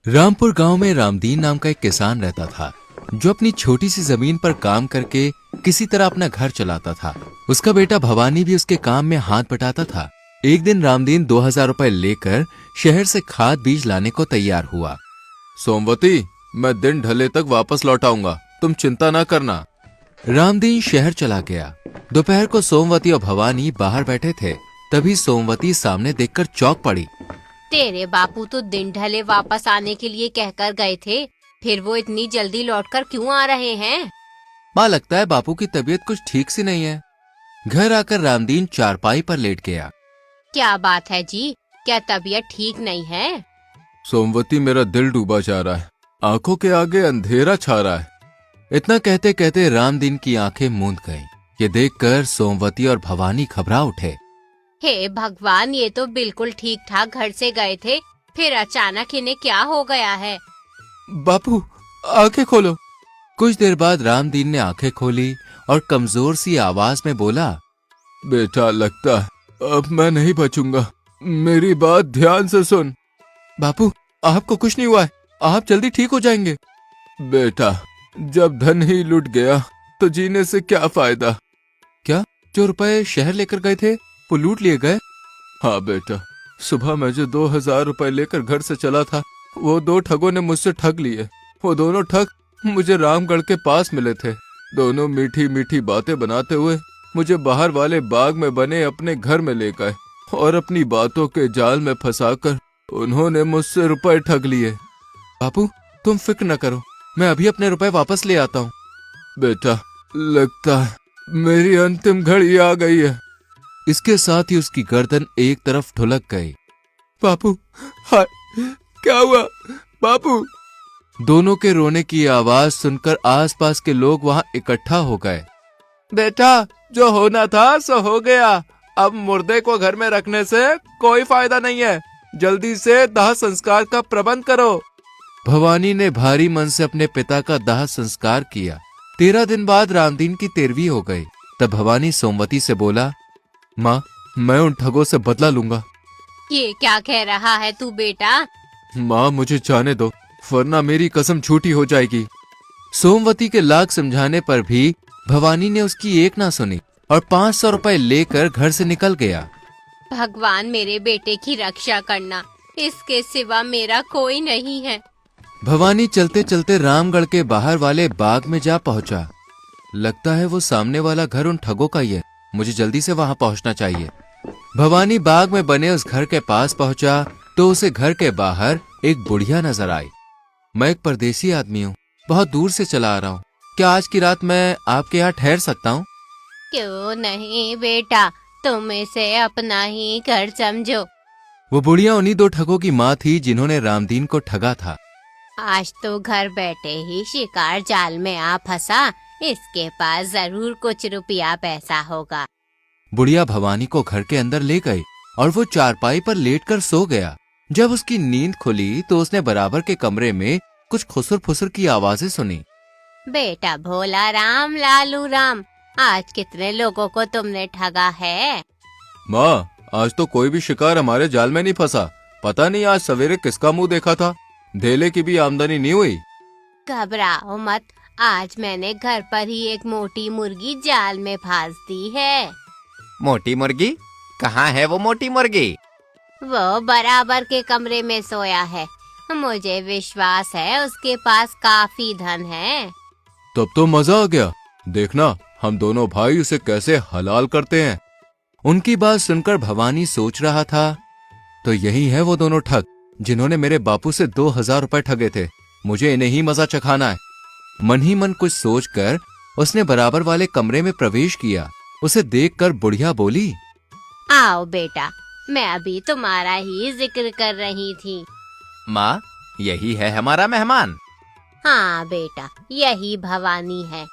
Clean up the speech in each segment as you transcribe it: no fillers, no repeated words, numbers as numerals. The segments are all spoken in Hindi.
रामपुर गांव में रामदीन नाम का एक किसान रहता था जो अपनी छोटी सी जमीन पर काम करके किसी तरह अपना घर चलाता था। उसका बेटा भवानी भी उसके काम में हाथ बटाता था। एक दिन रामदीन 2000 रुपए लेकर शहर से खाद बीज लाने को तैयार हुआ। सोमवती, मैं दिन ढले तक वापस लौट आऊंगा, तुम चिंता ना करना। रामदीन शहर चला गया। दोपहर को सोमवती और भवानी बाहर बैठे थे, तभी सोमवती सामने देखकर चौंक पड़ी। तेरे बापू तो दिन ढले वापस आने के लिए कहकर गए थे, फिर वो इतनी जल्दी लौटकर क्यों आ रहे हैं? माँ, लगता है बापू की तबीयत कुछ ठीक सी नहीं है। घर आकर रामदीन चारपाई पर लेट गया। क्या बात है जी, क्या तबीयत ठीक नहीं है? सोमवती, मेरा दिल डूबा जा रहा है, आंखों के आगे अंधेरा छा रहा है। इतना कहते कहते रामदीन की आंखें मूंद गईं। ये देखकर सोमवती और भवानी घबरा उठे। हे भगवान, ये तो बिल्कुल ठीक ठाक घर से गए थे, फिर अचानक इन्हें क्या हो गया है? बापू, आंखें खोलो। कुछ देर बाद रामदीन ने आंखें खोली और कमजोर सी आवाज में बोला, बेटा, लगता है अब मैं नहीं बचूंगा, मेरी बात ध्यान से सुन। बापू, आपको कुछ नहीं हुआ है, आप जल्दी ठीक हो जाएंगे। बेटा, जब धन ही लुट गया तो जीने से क्या फायदा। क्या, जो रुपए शहर लेकर गए थे वो लूट लिए गए? हाँ बेटा, सुबह मैं जो 2000 रुपए लेकर घर से चला था, वो 2 ठगों ने मुझसे ठग लिए। वो दोनों ठग मुझे रामगढ़ के पास मिले थे। दोनों मीठी मीठी बातें बनाते हुए मुझे बाहर वाले बाग में बने अपने घर में ले गए और अपनी बातों के जाल में फंसाकर उन्होंने मुझसे रुपए ठग लिए। बापू, तुम फिक्र न करो, मैं अभी अपने रुपए वापस ले आता हूँ। बेटा, लगता है मेरी अंतिम घड़ी आ गई है। इसके साथ ही उसकी गर्दन एक तरफ ढुलक गई। बापू, हाय, क्या हुआ बापू? दोनों के रोने की आवाज सुनकर आसपास के लोग वहां इकट्ठा हो गए। बेटा, जो होना था सो हो गया, अब मुर्दे को घर में रखने से कोई फायदा नहीं है, जल्दी से दाह संस्कार का प्रबंध करो। भवानी ने भारी मन से अपने पिता का दाह संस्कार किया। 13 दिन बाद रामदीन की 13वीं हो गई। तब भवानी सोमवती से बोला, माँ, मैं उन ठगों से बदला लूंगा। ये क्या कह रहा है तू बेटा? माँ, मुझे जाने दो, वरना मेरी कसम झूठी हो जाएगी। सोमवती के लाख समझाने पर भी भवानी ने उसकी एक ना सुनी और 500 रुपए लेकर घर से निकल गया। भगवान मेरे बेटे की रक्षा करना, इसके सिवा मेरा कोई नहीं है। भवानी चलते चलते रामगढ़ के बाहर वाले बाग में जा पहुंचा। लगता है वो सामने वाला घर उन ठगों का ही है, मुझे जल्दी से वहां पहुंचना चाहिए। भवानी बाग में बने उस घर के पास पहुंचा तो उसे घर के बाहर एक बुढ़िया नजर आई। मैं एक परदेसी आदमी हूँ, बहुत दूर से चला आ रहा हूँ, क्या आज की रात मैं आपके यहाँ ठहर सकता हूँ? क्यों नहीं बेटा, तुम इसे अपना ही घर समझो। वो बुढ़िया उन्हीं 2 ठगों की माँ थी जिन्होंने रामदीन को ठगा था। आज तो घर बैठे ही शिकार जाल में आ फंसा, इसके पास जरूर कुछ रुपया पैसा होगा। बुढ़िया भवानी को घर के अंदर ले गई और वो चारपाई पर लेटकर सो गया। जब उसकी नींद खुली तो उसने बराबर के कमरे में कुछ खुसुर फुसुर की आवाजें सुनी। बेटा भोला राम, लालू राम, आज कितने लोगों को तुमने ठगा है? माँ, आज तो कोई भी शिकार हमारे जाल में नहीं फंसा। पता नहीं आज सवेरे किसका मुंह देखा था, धेले की भी आमदनी नहीं हुई। घबराओ मत, आज मैंने घर पर ही एक मोटी मुर्गी जाल में फांस दी है। मोटी मुर्गी? कहाँ है वो मोटी मुर्गी? वो बराबर के कमरे में सोया है, मुझे विश्वास है उसके पास काफी धन है। तब तो मजा आ गया, देखना हम दोनों भाई उसे कैसे हलाल करते हैं। उनकी बात सुनकर भवानी सोच रहा था, तो यही है वो दोनों ठग जिन्होंने मेरे बापू से 2000 रुपए ठगे थे, मुझे इन्हें ही मजा चखाना है। मन ही मन कुछ सोचकर उसने बराबर वाले कमरे में प्रवेश किया। उसे देखकर बुढ़िया बोली, आओ बेटा, मैं अभी तुम्हारा ही जिक्र कर रही थी। माँ, यही है हमारा मेहमान। हाँ बेटा, यही भवानी है।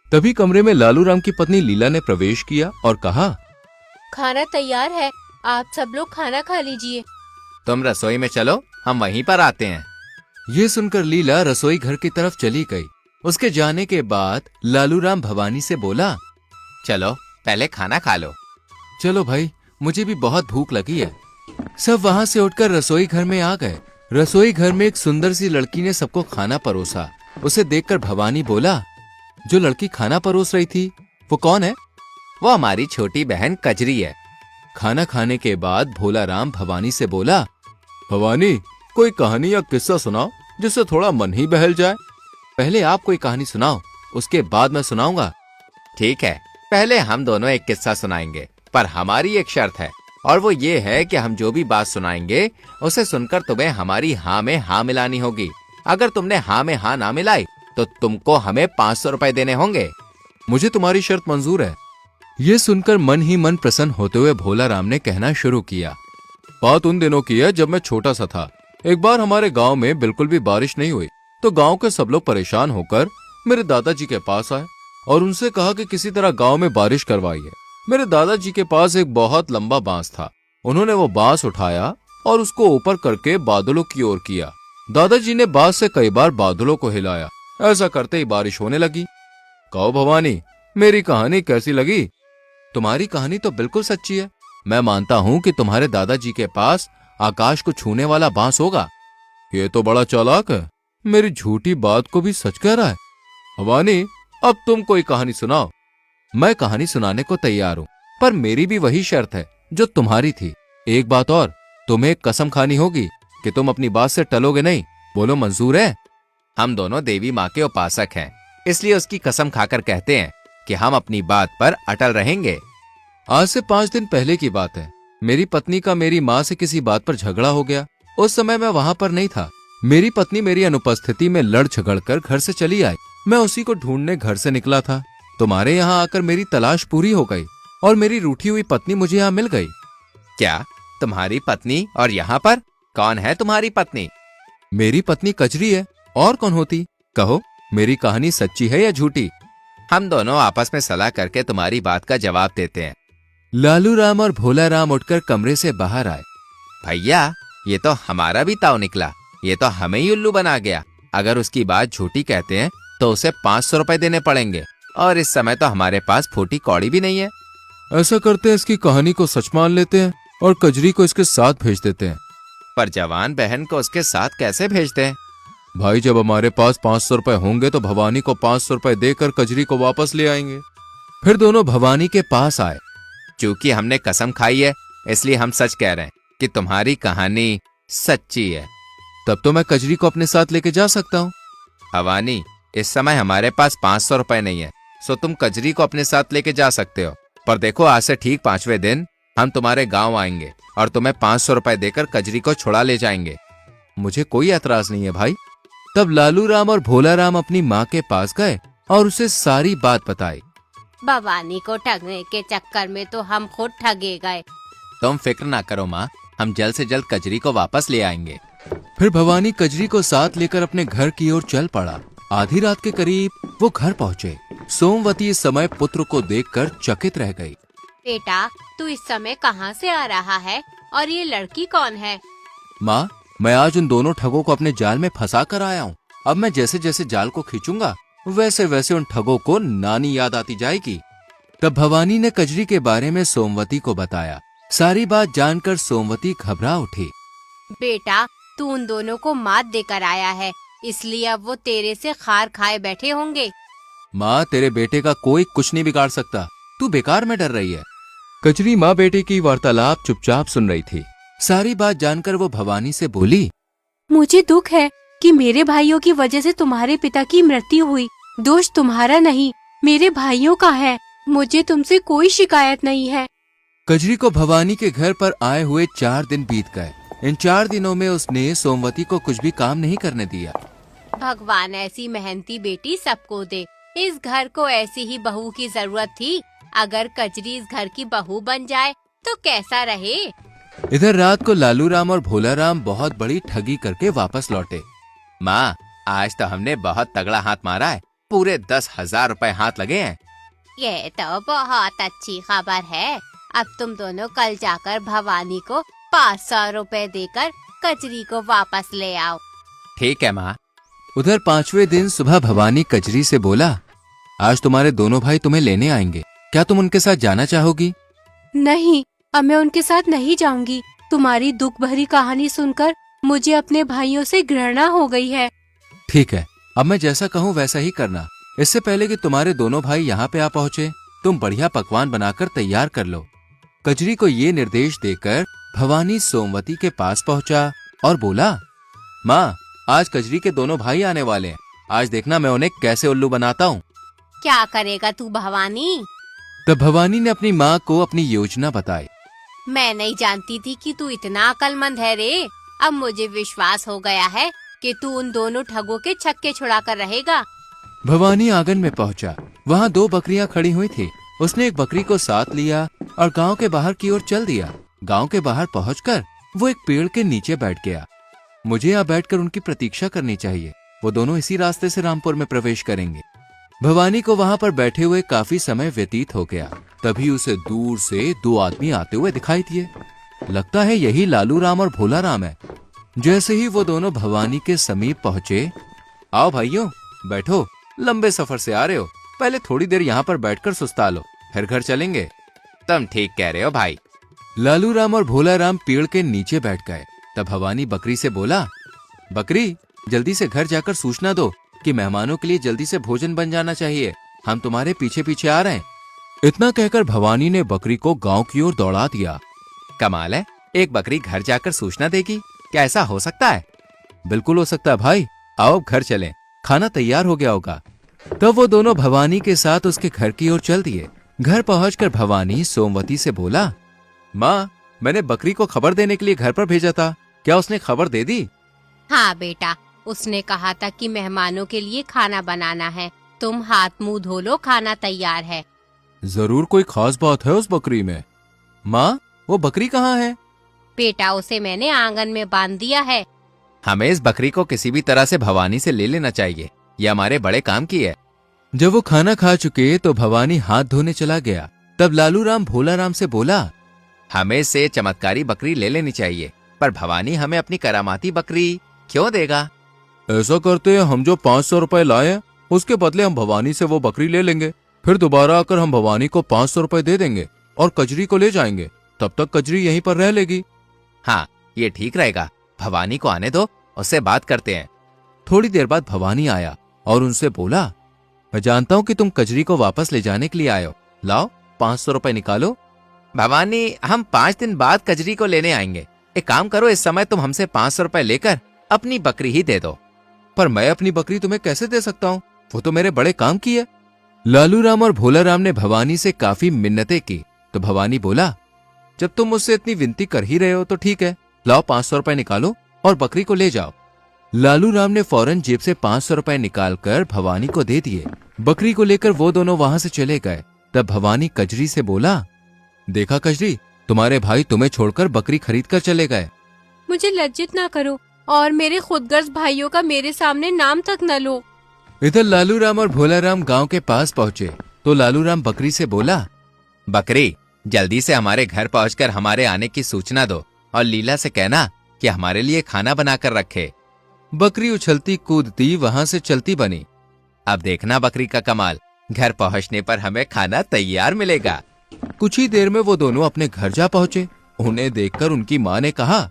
तभी कमरे में लालू राम की पत्नी लीला ने प्रवेश किया और कहा, खाना तैयार है, आप सब लोग खाना खा लीजिए। तुम रसोई में चलो, हम वहीं पर आते हैं। ये सुनकर लीला रसोई घर की तरफ चली गई। उसके जाने के बाद लालू राम भवानी से बोला, चलो पहले खाना खा लो। चलो भाई, मुझे भी बहुत भूख लगी है। सब वहां से उठकर रसोई घर में आ गए। रसोई घर में एक सुंदर सी लड़की ने सबको खाना परोसा। उसे देखकर भवानी बोला, जो लड़की खाना परोस रही थी वो कौन है? वो हमारी छोटी बहन कजरी है। खाना खाने के बाद भोला राम भवानी से बोला, भवानी कोई कहानी या किस्सा सुनाओ जिससे थोड़ा मन ही बहल जाए। पहले आप कोई कहानी सुनाओ, उसके बाद मैं सुनाऊंगा। ठीक है, पहले हम दोनों एक किस्सा सुनाएंगे, पर हमारी एक शर्त है, और वो ये है कि हम जो भी बात सुनाएंगे उसे सुनकर तुम्हें हमारी हाँ में हाँ मिलानी होगी। अगर तुमने हाँ में हाँ ना मिलाई तो तुमको हमें 500 रुपए देने होंगे। मुझे तुम्हारी शर्त मंजूर है। ये सुनकर मन ही मन प्रसन्न होते हुए भोला राम ने कहना शुरू किया, बात उन दिनों की है जब मैं छोटा सा था। एक बार हमारे गांव में बिल्कुल भी बारिश नहीं हुई, तो गांव के सब लोग परेशान होकर मेरे दादाजी के पास आए और उनसे कहा कि किसी तरह गांव में बारिश करवाइए। मेरे दादाजी के पास एक बहुत लंबा बांस था। उन्होंने वो बांस उठाया और उसको ऊपर करके बादलों की ओर किया। दादाजी ने बांस से कई बार बादलों को हिलाया। ऐसा करते ही बारिश होने लगी। कहो भवानी, मेरी कहानी कैसी लगी? तुम्हारी कहानी तो बिल्कुल सच्ची है। मैं मानता हूँ कि तुम्हारे दादाजी के पास आकाश को छूने वाला बांस होगा। ये तो बड़ा चालाक है, मेरी झूठी बात को भी सच कह रहा है। भवानी, अब तुम कोई कहानी सुनाओ। मैं कहानी सुनाने को तैयार हूँ, पर मेरी भी वही शर्त है जो तुम्हारी थी। एक बात और, तुम्हें एक कसम खानी होगी कि तुम अपनी बात से टलोगे नहीं। बोलो, मंजूर है? हम दोनों देवी माँ के उपासक हैं, इसलिए उसकी कसम खाकर कहते हैं कि हम अपनी बात पर अटल रहेंगे। आज से 5 दिन पहले की बात है। मेरी पत्नी का मेरी माँ से किसी बात पर झगड़ा हो गया। उस समय मैं वहां पर नहीं था। मेरी पत्नी मेरी अनुपस्थिति में लड़ झगड़ कर घर से चली आई। मैं उसी को ढूंढने घर से निकला था। तुम्हारे यहाँ आकर मेरी तलाश पूरी हो गई और मेरी रूठी हुई पत्नी मुझे यहाँ मिल गई। क्या तुम्हारी पत्नी? और यहाँ पर कौन है तुम्हारी पत्नी? मेरी पत्नी कजरी है, और कौन होती? कहो, मेरी कहानी सच्ची है या झूठी? हम दोनों आपस में सलाह करके तुम्हारी बात का जवाब देते हैं। लालू राम और भोला राम उठकर कमरे से बाहर आए। भैया, ये तो हमारा भी ताव निकला। ये तो हमें ही उल्लू बना गया। अगर उसकी बात झूठी कहते हैं तो उसे 500 रुपए देने पड़ेंगे, और इस समय तो हमारे पास फूटी कौड़ी भी नहीं है। ऐसा करते हैं, इसकी कहानी को सच मान लेते हैं और कजरी को इसके साथ भेज देते हैं। पर जवान बहन को उसके साथ कैसे भेजते हैं? भाई, जब हमारे पास 500 रुपए होंगे तो भवानी को 500 रुपए देकर कजरी को वापस ले आएंगे। फिर दोनों भवानी के पास आए। चूंकि हमने कसम खाई है, इसलिए हम सच कह रहे हैं कि तुम्हारी कहानी सच्ची है। तब तो मैं कजरी को अपने साथ लेके जा सकता हूँ। भवानी, इस समय हमारे पास 500 रुपए नहीं है, सो तुम कजरी को अपने साथ लेके जा सकते हो। पर देखो, आज से ठीक 5वें दिन हम तुम्हारे गांव आएंगे और तुम्हें 500 रुपए देकर कजरी को छुड़ा ले जाएंगे। मुझे कोई एतराज नहीं है भाई। तब लालू राम और भोला राम अपनी माँ के पास गए और उसे सारी बात बताई। भवानी को ठगने के चक्कर में तो हम खुद ठगे गए। तुम फिक्र ना करो माँ, हम जल्द से जल्द कजरी को वापस ले आएंगे। फिर भवानी कजरी को साथ लेकर अपने घर की ओर चल पड़ा। आधी रात के करीब वो घर पहुँचे। सोमवती इस समय पुत्र को देखकर चकित रह गई। बेटा, तू इस समय कहाँ से आ रहा है और ये लड़की कौन है? माँ, मैं आज उन दोनों ठगों को अपने जाल में फंसा कर आया हूँ। अब मैं जैसे जैसे जाल को खींचूंगा वैसे वैसे उन ठगों को नानी याद आती जाएगी। तब भवानी ने कजरी के बारे में सोमवती को बताया। सारी बात जानकर सोमवती घबरा उठी। बेटा, तू उन दोनों को मात देकर आया है, इसलिए अब वो तेरे से खार खाए बैठे होंगे। माँ, तेरे बेटे का कोई कुछ नहीं बिगाड़ सकता। तू बेकार में डर रही है। कजरी माँ बेटे की वार्तालाप चुपचाप सुन रही थी। सारी बात जानकर वो भवानी से बोली, मुझे दुख है कि मेरे भाइयों की वजह से तुम्हारे पिता की मृत्यु हुई। दोष तुम्हारा नहीं, मेरे भाइयों का है। मुझे तुमसे कोई शिकायत नहीं है। कजरी को भवानी के घर पर आए हुए 4 दिन बीत गए। इन 4 दिनों में उसने सोमवती को कुछ भी काम नहीं करने दिया। भगवान ऐसी मेहनती बेटी सबको दे। इस घर को ऐसी ही बहू की जरूरत थी। अगर कजरी इस घर की बहू बन जाए तो कैसा रहे। इधर रात को लालू राम और भोला राम बहुत बड़ी ठगी करके वापस लौटे। माँ, आज तो हमने बहुत तगड़ा हाथ मारा है। पूरे 10,000 रुपए हाथ लगे हैं। ये तो बहुत अच्छी खबर है। अब तुम दोनों कल जाकर भवानी को 500 रुपए देकर कजरी को वापस ले आओ। ठीक है माँ। उधर 5वें दिन सुबह भवानी कजरी से बोला, आज तुम्हारे दोनों भाई तुम्हें लेने आएंगे। क्या तुम उनके साथ जाना चाहोगी? नहीं, अब मैं उनके साथ नहीं जाऊंगी। तुम्हारी दुख भरी कहानी सुनकर मुझे अपने भाइयों से घृणा हो गई है। ठीक है, अब मैं जैसा कहूँ वैसा ही करना। इससे पहले कि तुम्हारे दोनों भाई यहाँ पे आ पहुँचे, तुम बढ़िया पकवान बनाकर तैयार कर लो। कजरी को ये निर्देश देकर भवानी सोमवती के पास पहुँचा और बोला, माँ, आज कजरी के दोनों भाई आने वाले हैं। आज देखना मैं उन्हें कैसे उल्लू बनाता हूँ। क्या करेगा तू भवानी? तब भवानी ने अपनी माँ को अपनी योजना बताई। मैं नहीं जानती थी कि तू इतना अक्लमंद है रे। अब मुझे विश्वास हो गया है कि तू उन दोनों ठगों के छक्के छुड़ा कर रहेगा। भवानी आंगन में पहुंचा। वहाँ 2 बकरियां खड़ी हुई थी। उसने एक बकरी को साथ लिया और गांव के बाहर की ओर चल दिया। गांव के बाहर पहुंचकर वो एक पेड़ के नीचे बैठ गया। मुझे यहाँ बैठकर उनकी प्रतीक्षा करनी चाहिए। वो दोनों इसी रास्ते से रामपुर में प्रवेश करेंगे। भवानी को वहाँ पर बैठे हुए काफी समय व्यतीत हो गया। तभी उसे दूर से 2 आदमी आते हुए दिखाई दिए। लगता है यही लालू राम और भोला राम है। जैसे ही वो दोनों भवानी के समीप पहुंचे, आओ भाइयों, बैठो। लंबे सफर से आ रहे हो, पहले थोड़ी देर यहाँ पर बैठकर सुस्ता लो, फिर घर चलेंगे। तुम ठीक कह रहे हो भाई। लालू राम और भोला राम पेड़ के नीचे बैठ गए। तब भवानी बकरी से बोला, बकरी, जल्दी से घर जाकर सूचना दो कि मेहमानों के लिए जल्दी से भोजन बन जाना चाहिए। हम तुम्हारे पीछे पीछे आ रहे हैं। इतना कहकर भवानी ने बकरी को गांव की ओर दौड़ा दिया। कमाल है, एक बकरी घर जाकर सूचना देगी। क्या ऐसा हो सकता है? बिल्कुल हो सकता है भाई। आओ अब घर चलें, खाना तैयार हो गया होगा। तब वो दोनों भवानी के साथ उसके घर की ओर चल दिए। घर पहुंचकर भवानी सोमवती से बोला, माँ, मैंने बकरी को खबर देने के लिए घर पर भेजा था। क्या उसने खबर दे दी? हाँ बेटा, उसने कहा था कि मेहमानों के लिए खाना बनाना है। तुम हाथ मुंह धो लो, खाना तैयार है। जरूर कोई खास बात है उस बकरी में। माँ, वो बकरी कहाँ है? बेटा, उसे मैंने आंगन में बांध दिया है। हमें इस बकरी को किसी भी तरह से भवानी से ले लेना चाहिए। ये हमारे बड़े काम की है। जब वो खाना खा चुके तो भवानी हाथ धोने चला गया। तब लालू राम भोला राम से बोला, हमें से चमत्कारी बकरी ले लेनी चाहिए, पर भवानी हमें अपनी करामाती बकरी क्यों देगा? ऐसा करते हैं, हम जो 500 रुपए लाए उसके बदले हम भवानी से वो बकरी ले लेंगे। फिर दोबारा आकर हम भवानी को 500 रुपए दे देंगे और कजरी को ले जाएंगे। तब तक कजरी यहीं पर रह लेगी। हाँ, ये ठीक रहेगा। भवानी को आने दो, उससे बात करते हैं। थोड़ी देर बाद भवानी आया और उनसे बोला, मैं जानता हूँ कि तुम कजरी को वापस ले जाने के लिए आए हो। लाओ 500 रुपए निकालो। भवानी, हम 5 दिन बाद कजरी को लेने आएंगे। एक काम करो, इस समय तुम हमसे 500 रुपए लेकर अपनी बकरी ही दे दो। पर मैं अपनी बकरी तुम्हें कैसे दे सकता हूँ? वो तो मेरे बड़े काम की है। लालू राम और भोला राम ने भवानी से काफी मिन्नतें की। तो भवानी बोला, जब तुम मुझसे इतनी विनती कर ही रहे हो तो ठीक है, लाओ 500 रुपए निकालो और बकरी को ले जाओ। लालू राम ने फौरन जेब से 500 रुपए निकालकर भवानी को दे दिए। बकरी को लेकर वो दोनों वहां से चले गए। तब भवानी कजरी से बोला, देखा कजरी, तुम्हारे भाई तुम्हें छोड़कर बकरी खरीद कर चले गए। मुझे लज्जित ना करो और मेरे खुदगर्ज भाइयों का मेरे सामने नाम तक न लो। इधर लालू राम और भोला राम गांव के पास पहुंचे तो लालू राम बकरी से बोला, बकरी, जल्दी से हमारे घर पहुंचकर हमारे आने की सूचना दो और लीला से कहना कि हमारे लिए खाना बनाकर रखे। बकरी उछलती कूदती वहां से चलती बनी। अब देखना बकरी का कमाल, घर पहुंचने पर हमें खाना तैयार मिलेगा। कुछ ही देर में वो दोनों अपने घर जा पहुंचे। उन्हें देखकर उनकी माँ ने कहा,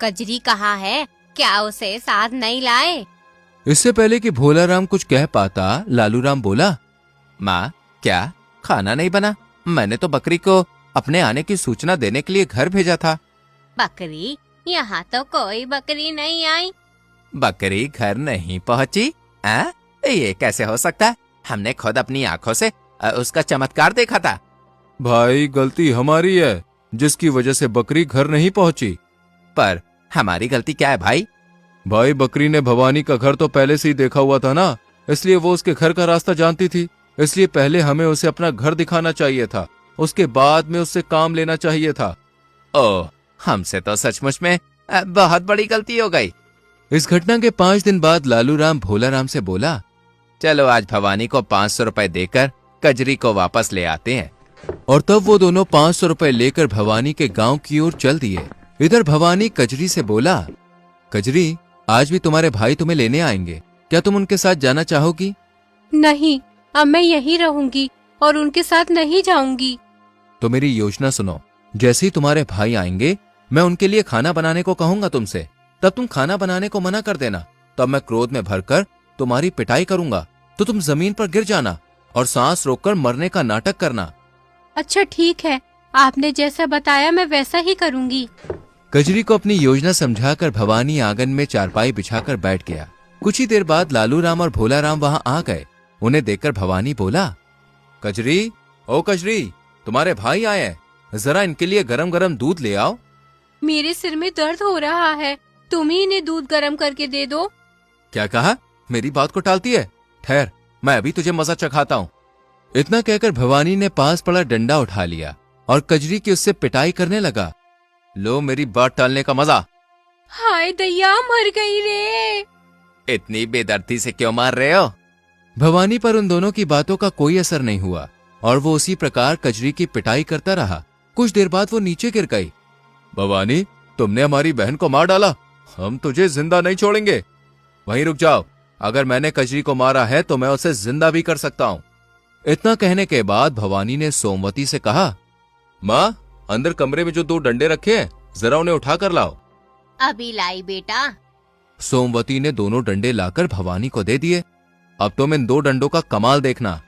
कजरी कहाँ है? क्या उसे साथ नहीं लाए? इससे पहले कि भोला राम कुछ कह पाता, लालू राम बोला, माँ, क्या खाना नहीं बना? मैंने तो बकरी को अपने आने की सूचना देने के लिए घर भेजा था। बकरी? यहाँ तो कोई बकरी नहीं आई। बकरी घर नहीं पहुँची? ये कैसे हो सकता है? हमने खुद अपनी आंखों से उसका चमत्कार देखा था। भाई, गलती हमारी है जिसकी वजह से बकरी घर नहीं पहुंची। पर हमारी गलती क्या है भाई? भाई, बकरी ने भवानी का घर तो पहले से ही देखा हुआ था ना, इसलिए वो उसके घर का रास्ता जानती थी। इसलिए पहले हमें उसे अपना घर दिखाना चाहिए था, उसके बाद में उससे काम लेना चाहिए था। ओह, हमसे तो सचमुच में बहुत बड़ी गलती हो गई। इस घटना के 5 दिन बाद लालू राम भोला राम से बोला, चलो आज भवानी को 500 रुपए देकर कजरी को वापस ले आते हैं। और तब वो दोनों 500 रुपए लेकर भवानी के गांव की ओर चल दिए। इधर भवानी कजरी से बोला, कजरी, आज भी तुम्हारे भाई तुम्हें लेने आएंगे, क्या तुम उनके साथ जाना चाहोगी? नहीं, अब मैं यहीं रहूंगी और उनके साथ नहीं जाऊंगी। तो मेरी योजना सुनो, जैसे ही तुम्हारे भाई आएंगे मैं उनके लिए खाना बनाने को कहूंगा तुमसे। तब तुम खाना बनाने को मना कर देना। तब मैं क्रोध में भरकर तुम्हारी पिटाई करूंगा तो तुम जमीन पर गिर जाना और सांस रोककर मरने का नाटक करना। अच्छा ठीक है, आपने जैसा बताया मैं वैसा ही करूंगी। कजरी को अपनी योजना समझाकर भवानी आंगन में चारपाई बिछाकर बैठ गया। कुछ ही देर बाद लालू राम और भोला राम वहां आ गए। उन्हें देखकर भवानी बोला, कजरी, ओ कजरी, तुम्हारे भाई आए हैं, जरा इनके लिए गरम गरम दूध ले आओ। मेरे सिर में दर्द हो रहा है, तुम ही इन्हें दूध गर्म करके दे दो। क्या कहा? मेरी बात को टालती है? ठहर, मैं अभी तुझे मजा चखाता हूँ। इतना कहकर भवानी ने पास पड़ा डंडा उठा लिया और कजरी की उससे पिटाई करने लगा। लो मेरी बात टालने का मजा। हाय दैया, मर गई रे। इतनी बेदर्दी से क्यों मार रहे हो? भवानी पर उन दोनों की बातों का कोई असर नहीं हुआ और वो उसी प्रकार कजरी की पिटाई करता रहा। कुछ देर बाद वो नीचे गिर गई। भवानी, तुमने हमारी बहन को मार डाला, हम तुझे जिंदा नहीं छोड़ेंगे। वहीं रुक जाओ, अगर मैंने कजरी को मारा है तो मैं उसे जिंदा भी कर सकता हूँ। इतना कहने के बाद भवानी ने सोमवती से कहा, माँ, अंदर कमरे में जो 2 डंडे रखे हैं, जरा उन्हें उठा कर लाओ। अभी लाई बेटा। सोमवती ने दोनों डंडे लाकर भवानी को दे दिए। अब तुम इन 2 डंडों का कमाल देखना।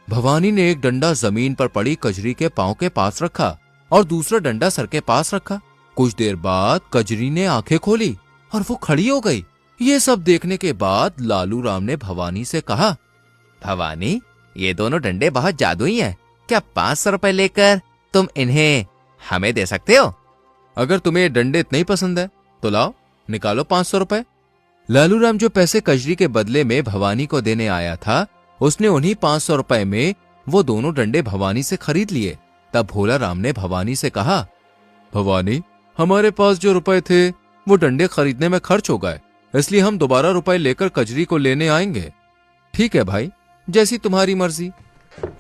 भवानी ने एक डंडा जमीन पर पड़ी कजरी के पांव के पास रखा और दूसरा डंडा सर के पास रखा। कुछ देर बाद कजरी ने आंखें खोली और वो खड़ी हो गई। ये सब देखने के बाद लालू राम ने भवानी से कहा, भवानी, ये दोनों डंडे बहुत जादुई हैं। क्या 500 रुपए लेकर तुम इन्हें हमें दे सकते हो? अगर तुम्हें ये डंडे इतने ही पसंद है तो लाओ, निकालो 500 रुपए। लालू राम जो पैसे कजरी के बदले में भवानी को देने आया था, उसने उन्हीं 500 रुपए में वो दोनों डंडे भवानी से खरीद लिए। तब भोला राम ने भवानी से कहा, भवानी, हमारे पास जो रुपए थे वो डंडे खरीदने में खर्च हो गए, इसलिए हम दोबारा रुपए लेकर कजरी को लेने आएंगे। ठीक है भाई, जैसी तुम्हारी मर्जी।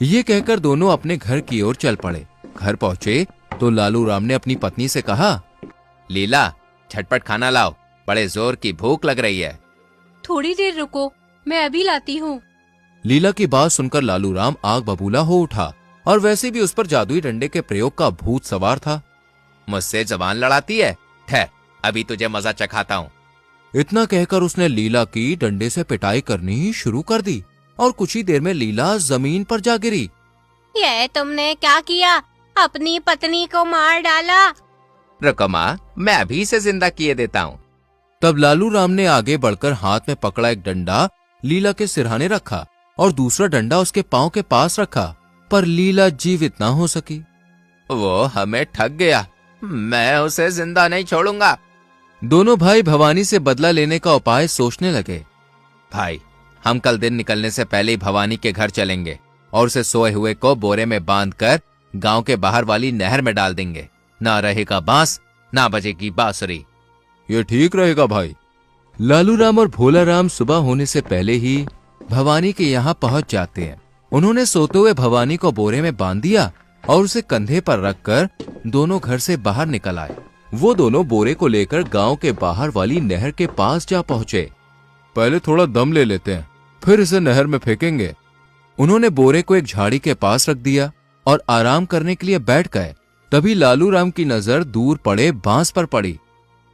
ये कहकर दोनों अपने घर की ओर चल पड़े। घर पहुंचे तो लालू राम ने अपनी पत्नी से कहा, लीला, झटपट खाना लाओ, बड़े जोर की भूख लग रही है। थोड़ी देर रुको, मैं अभी लाती हूँ। लीला की बात सुनकर लालू राम आग बबूला हो उठा और वैसे भी उस पर जादुई डंडे के प्रयोग का भूत सवार था। मुझसे जबान लड़ाती है? ठहर, अभी तुझे मजा चखाता हूँ। इतना कहकर उसने लीला की डंडे से पिटाई करनी ही शुरू कर दी और कुछ ही देर में लीला जमीन पर जा गिरी। ये तुमने क्या किया? अपनी पत्नी को मार डाला। रुको माँ, मैं अभी से जिंदा किए देता हूँ। तब लालू राम ने आगे बढ़कर हाथ में पकड़ा एक डंडा लीला के सिरहाने रखा और दूसरा डंडा उसके पांव के पास रखा, पर लीला जीवित ना हो सकी। वो हमें ठग गया, मैं उसे जिंदा नहीं छोड़ूंगा। दोनों भाई भवानी से बदला लेने का उपाय सोचने लगे। भाई, हम कल दिन निकलने से पहले ही भवानी के घर चलेंगे और उसे सोए हुए को बोरे में बांधकर गांव के बाहर वाली नहर में डाल देंगे। ना रहेगा बांस, ना बजेगी बांसुरी। ये ठीक रहेगा भाई। लालू राम और भोला राम सुबह होने से पहले ही भवानी के यहाँ पहुंच जाते हैं। उन्होंने सोते हुए भवानी को बोरे में बांध दिया और उसे कंधे पर रखकर दोनों घर से बाहर निकल आए। वो दोनों बोरे को लेकर गांव के बाहर वाली नहर के पास जा पहुंचे। पहले थोड़ा दम ले लेते हैं, फिर इसे नहर में फेंकेंगे। उन्होंने बोरे को एक झाड़ी के पास रख दिया और आराम करने के लिए बैठ गए। तभी लालू राम की नजर दूर पड़े बांस पर पड़ी।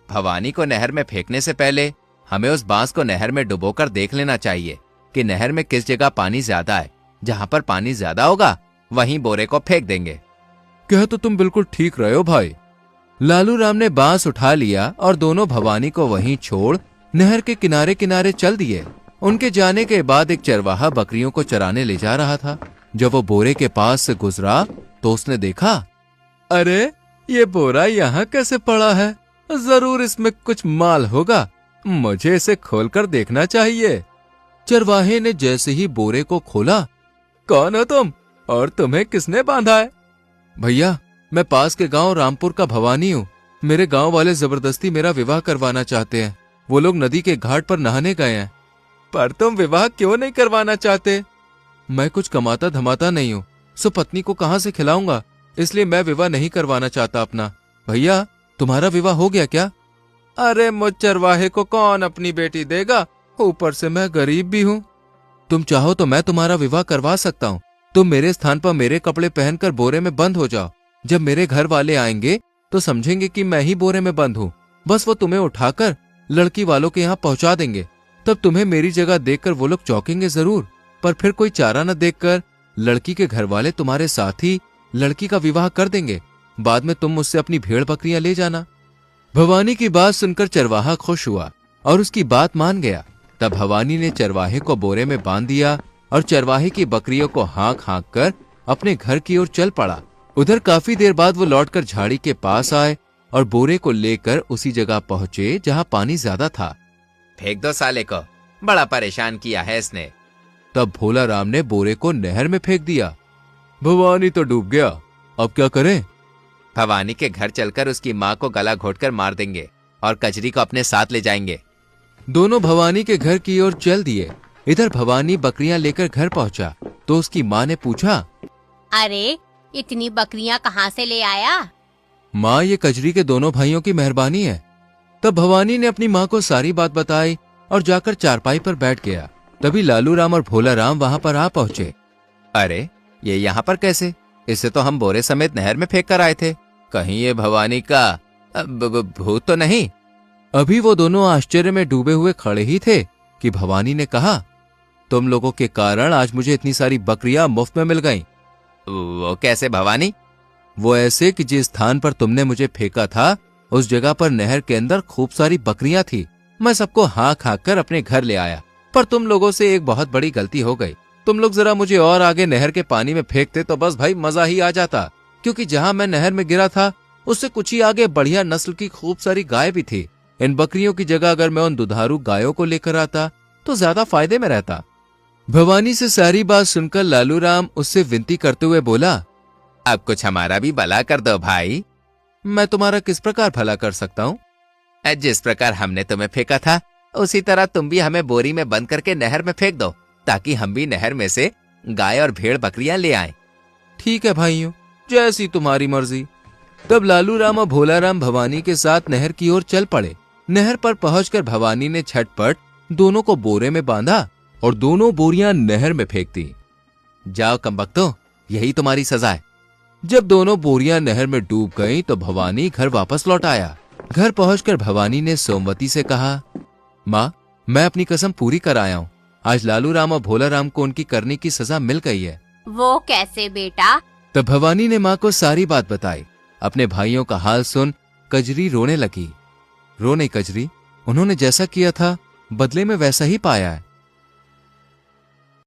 भवानी को नहर में फेंकने से पहले हमें उस बांस को नहर में डुबोकर देख लेना चाहिए कि नहर में किस जगह पानी ज्यादा है। जहां पर पानी ज्यादा होगा वहीं बोरे को फेंक देंगे। कह तो तुम बिल्कुल ठीक रहे हो भाई। लालू राम ने बांस उठा लिया और दोनों भवानी को वहीं छोड़ नहर के किनारे किनारे चल दिए। उनके जाने के बाद एक चरवाहा बकरियों को चराने ले जा रहा था। जब वो बोरे के पास से गुजरा तो उसने देखा, अरे ये बोरा यहाँ कैसे पड़ा है? जरूर इसमें कुछ माल होगा, मुझे इसे खोलकर देखना चाहिए। चरवाहे ने जैसे ही बोरे को खोला, कौन हो तुम और तुम्हें किसने बांधा है? भैया, मैं पास के गांव रामपुर का भवानी हूँ। मेरे गांव वाले जबरदस्ती मेरा विवाह करवाना चाहते हैं। वो लोग नदी के घाट पर नहाने गए हैं। पर तुम विवाह क्यों नहीं करवाना चाहते? मैं कुछ कमाता धमाता नहीं हूँ, सो पत्नी को कहाँ से खिलाऊंगा, इसलिए मैं विवाह नहीं करवाना चाहता अपना। भैया, तुम्हारा विवाह हो गया क्या? अरे मुझ चरवाहे को कौन अपनी बेटी देगा, ऊपर से मैं गरीब भी हूँ। तुम चाहो तो मैं तुम्हारा विवाह करवा सकता हूँ। तुम मेरे स्थान पर मेरे कपड़े पहनकर बोरे में बंद हो जाओ। जब मेरे घर वाले आएंगे तो समझेंगे कि मैं ही बोरे में बंद हूँ। बस वो तुम्हें उठाकर लड़की वालों के यहाँ पहुंचा देंगे, तब तुम्हें मेरी जगह देखकर वो लोग चौंकेंगे जरूर, पर फिर कोई चारा न देखकर लड़की के घर वाले तुम्हारे साथ ही लड़की का विवाह कर देंगे। बाद में तुम मुझसे अपनी भेड़ बकरियां ले जाना। भवानी की बात सुनकर चरवाहा खुश हुआ और उसकी बात मान गया। तब भवानी ने चरवाहे को बोरे में बांध दिया और चरवाहे की बकरियों को हाँक हाँक कर अपने घर की ओर चल पड़ा। उधर काफी देर बाद वो लौटकर झाड़ी के पास आए और बोरे को लेकर उसी जगह पहुंचे जहां पानी ज्यादा था। फेंक दो साले को, बड़ा परेशान किया है इसने। तब भोला राम ने बोरे को नहर में फेंक दिया। भवानी तो डूब गया, अब क्या करें? भवानी के घर चलकर उसकी माँ को गला घोटकर मार देंगे और कजरी को अपने साथ ले जाएंगे। दोनों भवानी के घर की ओर चल दिए। इधर भवानी बकरियां लेकर घर पहुंचा तो उसकी माँ ने पूछा, अरे इतनी बकरियां कहाँ से ले आया? माँ, ये कजरी के दोनों भाइयों की मेहरबानी है। तब भवानी ने अपनी माँ को सारी बात बताई और जाकर चारपाई पर बैठ गया। तभी लालू राम और भोला राम वहां पर आ पहुंचे। अरे ये यहाँ पर कैसे? इसे तो हम बोरे समेत नहर में फेंक कर आए थे। कहीं ये भवानी का भूत तो नहीं? अभी वो दोनों आश्चर्य में डूबे हुए खड़े ही थे कि भवानी ने कहा, तुम लोगों के कारण आज मुझे इतनी सारी बकरियां मुफ्त में मिल गईं। वो कैसे भवानी? वो ऐसे कि जिस स्थान पर तुमने मुझे फेंका था उस जगह पर नहर के अंदर खूब सारी बकरियां थी। मैं सबको हाँक हाँक कर अपने घर ले आया, पर तुम लोगों से एक बहुत बड़ी गलती हो गई। तुम लोग जरा मुझे और आगे नहर के पानी में फेंकते तो बस भाई मजा ही आ जाता, क्योंकि जहां मैं नहर में गिरा था उससे कुछ ही आगे बढ़िया नस्ल की खूब सारी गाय भी थी। इन बकरियों की जगह अगर मैं उन दुधारू गायों को लेकर आता तो ज्यादा फायदे में रहता। भवानी से सारी बात सुनकर लालू राम उससे विनती करते हुए बोला, अब कुछ हमारा भी भला कर दो भाई। मैं तुम्हारा किस प्रकार भला कर सकता हूँ? जिस प्रकार हमने तुम्हें फेंका था उसी तरह तुम भी हमें बोरी में बंद करके नहर में फेंक दो, ताकि हम भी नहर में से गाय और भेड़ बकरियां ले आएं। ठीक है भाइयों, जैसी तुम्हारी मर्जी। तब लालू राम और भोला राम भवानी के साथ नहर की ओर चल पड़े। नहर पर पहुंचकर भवानी ने झटपट दोनों को बोरे में बांधा और दोनों बोरियां नहर में फेंक दी। जाओ कमबख्तो, यही तुम्हारी सजा है। जब दोनों बोरियां नहर में डूब गईं तो भवानी घर वापस लौट आया। घर पहुंचकर भवानी ने सोमवती से कहा, माँ, मैं अपनी कसम पूरी कर आया हूँ। आज लालू राम और भोला राम को उनकी करने की सजा मिल गई है। वो कैसे बेटा? तब भवानी ने माँ को सारी बात बताई। अपने भाइयों का हाल सुन कजरी रोने लगी। रो नहीं कजरी, उन्होंने जैसा किया था बदले में वैसा ही पाया है।